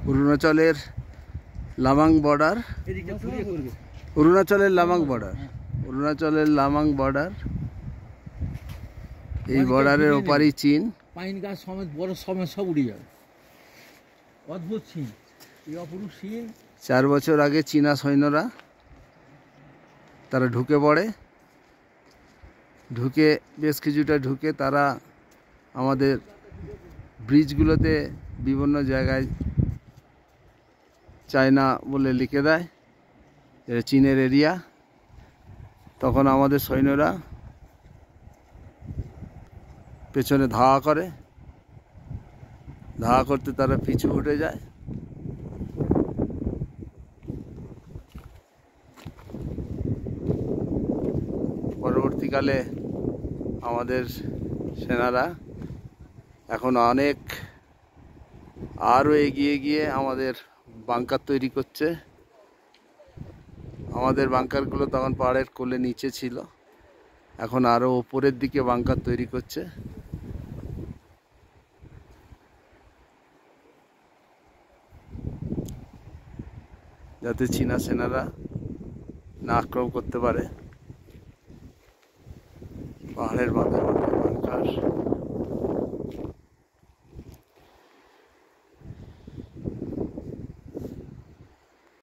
অরুণাচলের লামাং border, অরুণাচলের লামাং border, অরুণাচলের লামাং border. এই বর্ডারের ওপারই চীন। পাইন গাছ সমেত বড় সমেত সব উড়ে যাবে। অদ্ভুত সিন, এই অপরূপ সিন। 4 বছর আগে চীনা সৈন্যরা তারা ঢুকে পড়ে, ঢুকে বেশ কিছুটা ঢুকে তারা আমাদের ব্রিজগুলোতে বিভিন্ন জায়গায় চায়না বলে লিখে দেয়, এটা চীনের এরিয়া। তখন আমাদের সৈন্যরা পেছনে ধাওয়া করে, ধাওয়া করতে তারা পিছু উঠে যায়। পরবর্তীকালে আমাদের সেনারা এখন অনেক আরও এগিয়ে গিয়ে আমাদের বাংকার তৈরি করছে। আমাদের বাংকারগুলো তখন পাহাড়ের কোলে নিচে ছিল, এখন আরও ওপরের দিকে বাংকার তৈরি করছে। যাতে চীনা সেনারা না আক্রমণ করতে পারে। পাহাড়ের মাথায় বাংকার।